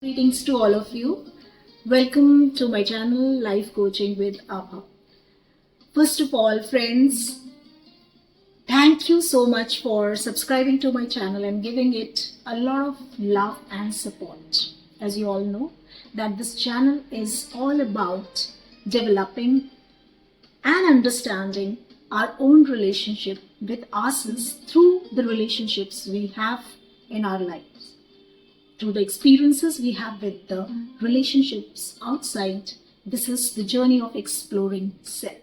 Greetings to all of you. Welcome to my channel Life Coaching with Abha. First of all, friends, thank you so much for subscribing to my channel and giving it a lot of love and support. As you all know, that this channel is all about developing and understanding our own relationship with ourselves through the relationships we have in our lives, through the experiences we have with the relationships outside. This is the journey of exploring self.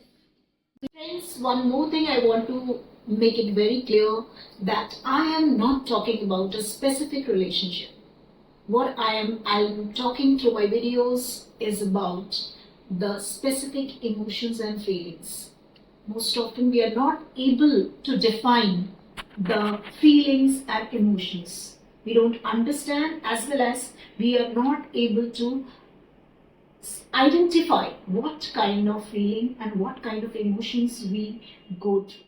Friends, one more thing I want to make it very clear that I am not talking about a specific relationship. What I'm talking through my videos is about the specific emotions and feelings. Most often we are not able to define the feelings and emotions. We don't understand, as well as we are not able to identify what kind of feeling and what kind of emotions we go through.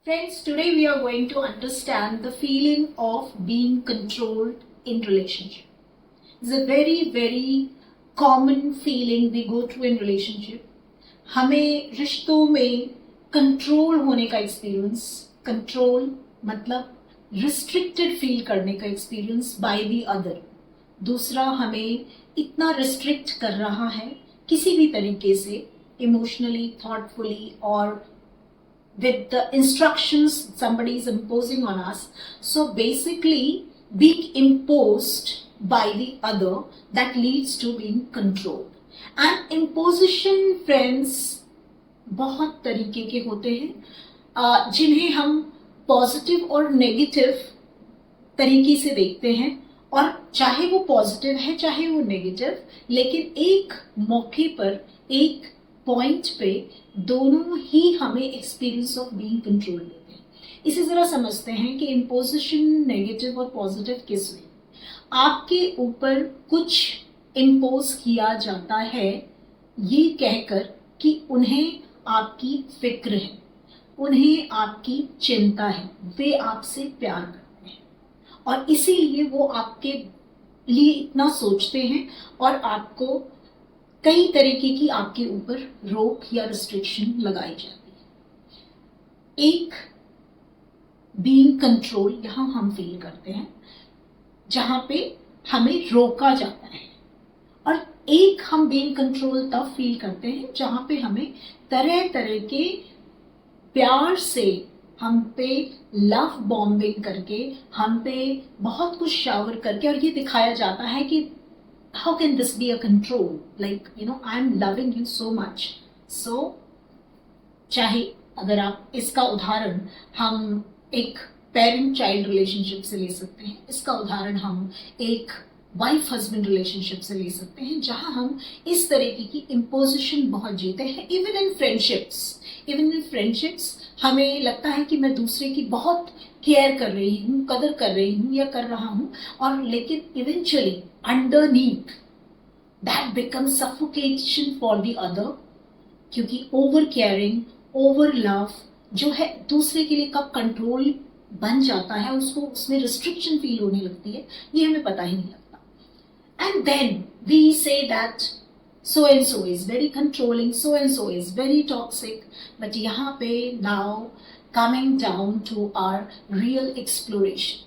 Friends, today we are going to understand the feeling of being controlled in relationship. It's a very common feeling we go through in relationship. हमें रिश्तों में control होने का experience, control मतलब restricted feel करने का experience by the other. दूसरा हमें इतना रिस्ट्रिक्ट कर रहा है किसी भी तरीके से, इमोशनली, थॉटफुली और with the instructions somebody is imposing on us. So basically being imposed by the other, that leads to being controlled. And imposition, friends, बहुत तरीके के होते हैं जिन्हें हम पॉजिटिव और नेगेटिव तरीके से देखते हैं. और चाहे वो पॉजिटिव है चाहे वो नेगेटिव, लेकिन एक मौके पर, एक पॉइंट पे दोनों ही हमें एक्सपीरियंस ऑफ बीइंग कंट्रोल देते हैं. इसे जरा समझते हैं कि इम्पोजिशन नेगेटिव और पॉजिटिव किस में. आपके ऊपर कुछ इम्पोज किया जाता है ये कहकर कि उन्हें आपकी फिक्र है, उन्हें आपकी चिंता है, वे आपसे प्यार करते हैं और इसीलिए वो आपके लिए इतना सोचते हैं और आपको कई तरीके की आपके ऊपर रोक या रिस्ट्रिक्शन लगाई जाती है. एक बीइंग कंट्रोल यहां हम फील करते हैं जहां पे हमें रोका जाता है, और एक हम बीइंग कंट्रोल तब फील करते हैं जहां पे हमें तरह तरह के प्यार से हम पे लव बॉम्बिंग करके, हम पे बहुत कुछ शावर करके, और ये दिखाया जाता है कि how can this be a control, like I'm loving you so much. So चाहे अगर आप इसका उदाहरण हम एक पेरेंट चाइल्ड रिलेशनशिप से ले सकते हैं, इसका उदाहरण हम एक वाइफ हस्बैंड रिलेशनशिप से ले सकते हैं, जहां हम इस तरीके की इम्पोजिशन बहुत जीते हैं. इवन इन फ्रेंडशिप्स हमें लगता है कि मैं दूसरे की बहुत केयर कर रही हूँ, कदर कर रही हूँ या कर रहा हूँ, और लेकिन eventually underneath that becomes suffocation for the other, क्योंकि ओवर केयरिंग, ओवर लव जो है दूसरे के लिए कब कंट्रोल बन जाता है, उसको उसमें रिस्ट्रिक्शन फील होने लगती है, ये हमें पता ही नहीं लगता. And then we say that so and so is very controlling, so and so is very toxic. But यहाँ पे now coming down to our real exploration,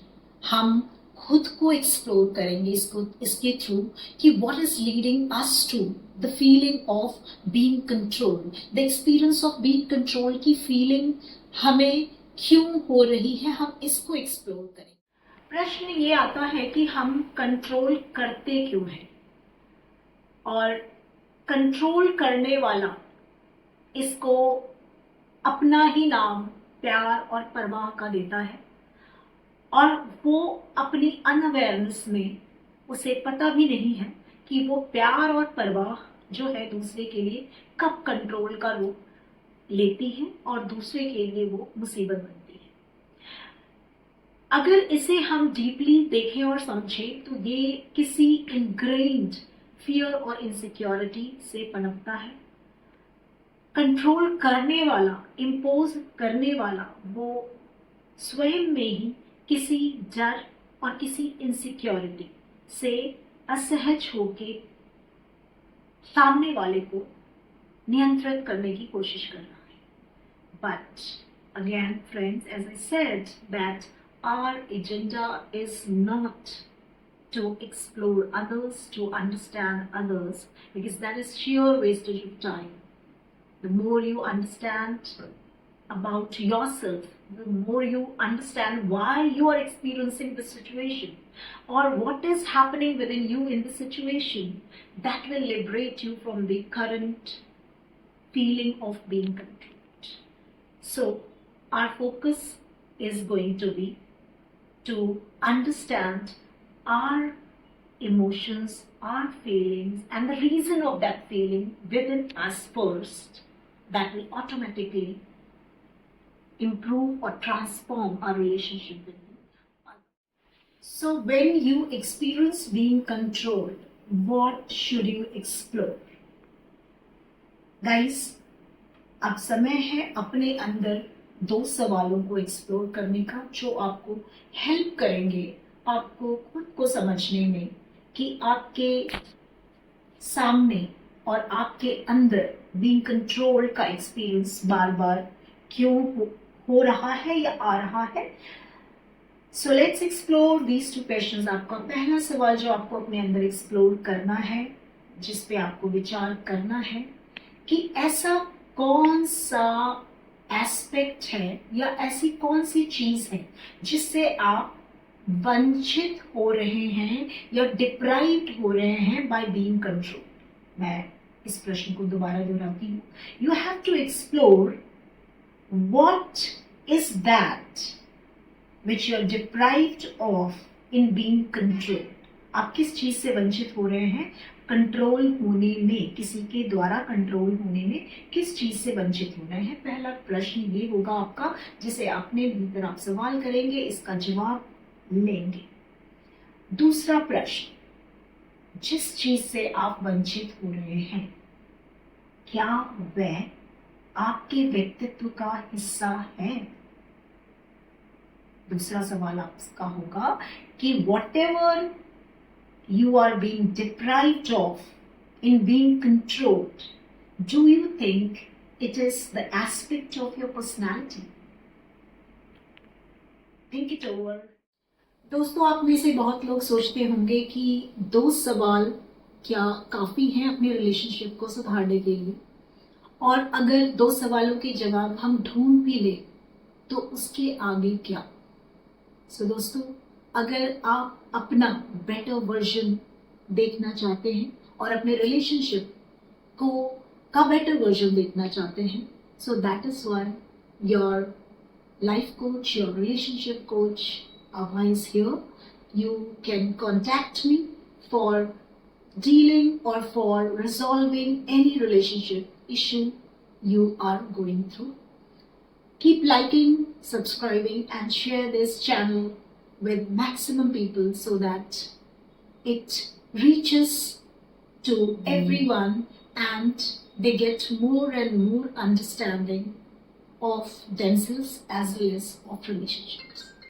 हम खुद को एक्सप्लोर करेंगे इसके थ्रू कि what is leading us to the feeling of being controlled, the experience of being controlled की feeling हमें क्यों हो रही है, हम इसको एक्सप्लोर करेंगे. प्रश्न ये आता है कि हम कंट्रोल करते क्यों हैं, और कंट्रोल करने वाला इसको अपना ही नाम प्यार और परवाह का देता है, और वो अपनी अनअवेयरनेस में उसे पता भी नहीं है कि वो प्यार और परवाह जो है दूसरे के लिए कब कंट्रोल का रूप लेती है और दूसरे के लिए वो मुसीबत बनती है. अगर इसे हम डीपली देखें और समझें तो ये किसी इनग्रेन्ड फियर और इनसिक्योरिटी से पनपता है. कंट्रोल करने वाला, इम्पोज करने वाला, वो स्वयं में ही किसी डर और किसी इनसिक्योरिटी से असहज होके सामने वाले को नियंत्रित करने की कोशिश कर रहा है. But again, friends, as I said, that our agenda is not to explore others, to understand others, because that is sheer wastage of time. The more you understand about yourself, the more you understand why you are experiencing the situation or what is happening within you in the situation, that will liberate you from the current feeling of being controlled. So, our focus is going to be to understand our emotions, our feelings, and the reason of that feeling within us first. That will automatically improve or transform our relationship with you. So, when you experience being controlled, what should you explore? Guys, अब समय है अपने अंदर 2 सवालों को explore करने का जो आपको हेल्प करेंगे आपको खुद को समझने में कि आपके सामने और आपके अंदर बीइंग कंट्रोल का एक्सपीरियंस बार बार क्यों हो रहा है या आ रहा है. So let's explore these 2 questions. आपका पहला सवाल जो आपको अपने अंदर एक्सप्लोर करना है, जिस पे आपको विचार करना है कि ऐसा कौन सा एस्पेक्ट है या ऐसी कौन सी चीज है जिससे आप वंचित हो रहे हैं या डिप्राइव्ड हो रहे हैं बाय बीइंग कंट्रोल. मैं इस प्रश्न को दोबारा दोहराती हूँ. You have to explore what is that which you are deprived of in being control. आप किस चीज से वंचित हो रहे हैं कंट्रोल होने में, किसी के द्वारा कंट्रोल होने में किस चीज से वंचित हो रहे हैं. पहला प्रश्न ये होगा आपका जिसे अपने भीतर आप सवाल करेंगे, इसका जवाब लेंगे. दूसरा प्रश्न, जिस चीज से आप वंचित हो रहे हैं क्या वह आपके व्यक्तित्व का हिस्सा है. दूसरा सवाल आपका होगा कि whatever you are being deprived of in being controlled, do you think it is the aspect of your personality? Think it over. दोस्तों, आप में से बहुत लोग सोचते होंगे कि 2 सवाल क्या काफ़ी हैं अपने रिलेशनशिप को सुधारने के लिए, और अगर 2 सवालों के जवाब हम ढूंढ भी लें तो उसके आगे क्या. सो दोस्तों, अगर आप अपना बेटर वर्जन देखना चाहते हैं और अपने रिलेशनशिप का बेटर वर्जन देखना चाहते हैं, so that is why your life coach, your relationship coach Abhay is here. You can contact me for dealing or for resolving any relationship issue you are going through. Keep liking, subscribing and share this channel with maximum people so that it reaches to everyone and they get more and more understanding of themselves as well as of relationships.